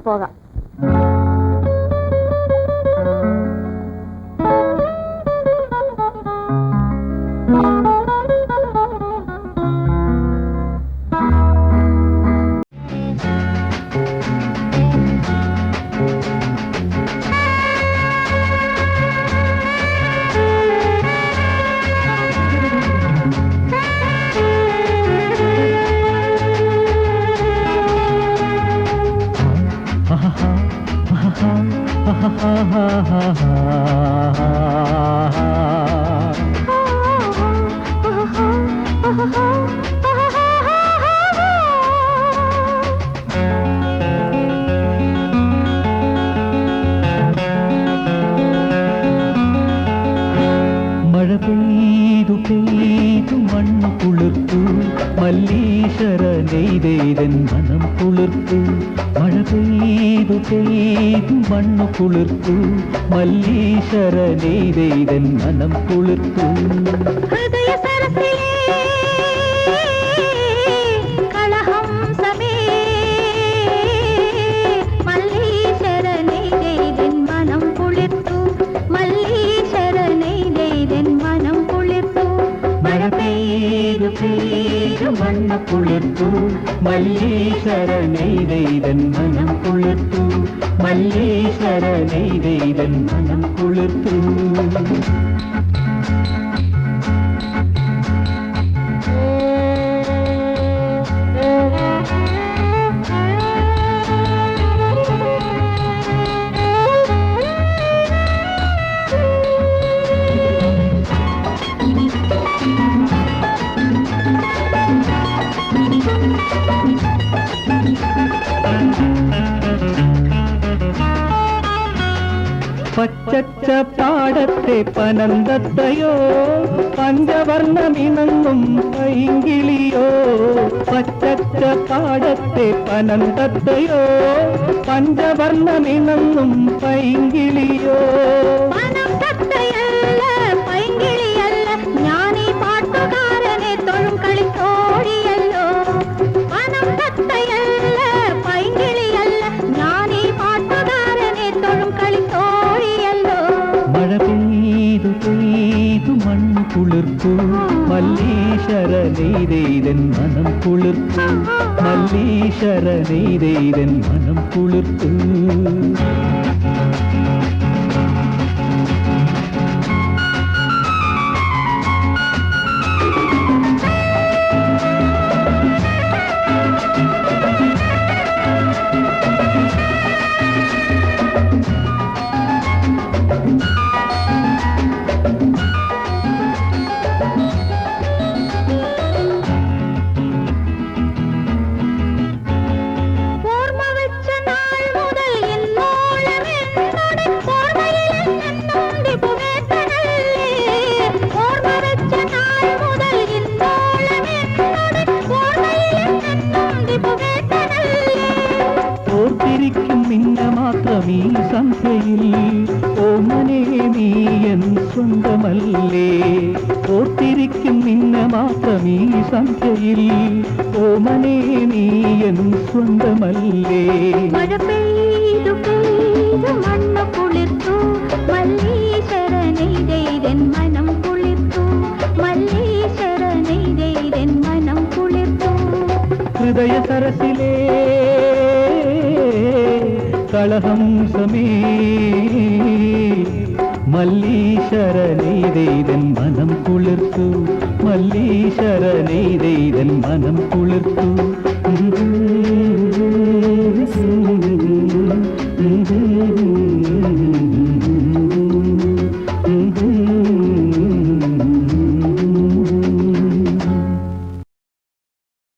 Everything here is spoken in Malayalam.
പോകാം. മഴ പെയ്തു പെയ്തു മണ്ണു കുളിർത്തു മല്ലീശ്വര നെയ്തേതൻ മനം കുളിർത്തു. മഴ പെയ്തു പെയ്തു മണ്ണു കുളിർത്തു മല്ലീശ്വര നെയ്തേതൻ മനം കുളിർത്തു. മണ്ണ കുളിർത്തു മല്ലീശ്വര നെയ്തൻ മനം കുളിർത്തു. മല്ലീശ്വര നെയ്തൻ മനം കുളിർത്തു. പച്ചച്ച പാടത്തെ പനന്തത്തയോ പഞ്ചവർണ്ണമിണങ്ങും പൈങ്കിളിയോ. പച്ചച്ച പാടത്തെ പനന്തത്തയോ പഞ്ചവർണ്ണമിണങ്ങും പൈങ്കിളിയോ. മണ്ണു കുളിർത്തു മല്ലീശ്വര നെയ്തൻ മനം കുളിർത്തു. മല്ലീശ്വര നെയ്തൻ മനം കുളിർത്തു. മാത്രമീ സന്ധ്യയിൽ ഓമനേ നീയൻ സ്വന്തമല്ലേ. ഓർത്തിരിക്കും നിന്നെ മാത്രമീ സന്ധ്യയിൽ ഓമനേ നീയൻ സ്വന്തമല്ലേ. മഴ പെയ്തു പെയ്തു മണ്ണു കുളിർത്തു മല്ലീശ്വര നെയ്തൻ മനം കുളിർത്തു. മല്ലീശ്വര നെയ്തൻ മനം കുളിർത്തു. ഹൃദയ സരസിലേ കളഹംസമേ മല്ലീശ്വര നെയ്തൻ മനം കുളിർത്തു. മല്ലീശ്വര നെയ്തൻ മനം കുളിർത്തു.